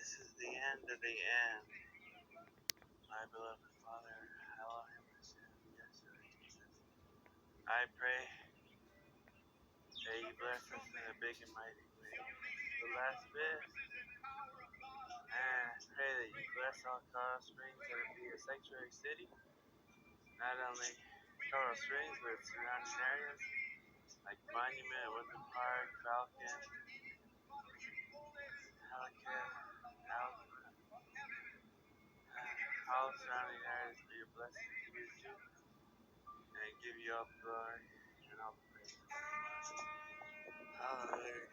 This is the end of the end. My beloved Father, Elohim Hashem, Yeshua, Jesus. I pray that you bless us in a big and mighty way. The last bit, and I pray that you bless all Coral Springs, that it be a sanctuary city. Not only Coral Springs, but surrounding areas like Monument, Woodland Park, Falcon, Halleckett, Alpha, all surrounding areas be a blessing to you and give you all the glory and all the praise. Hallelujah.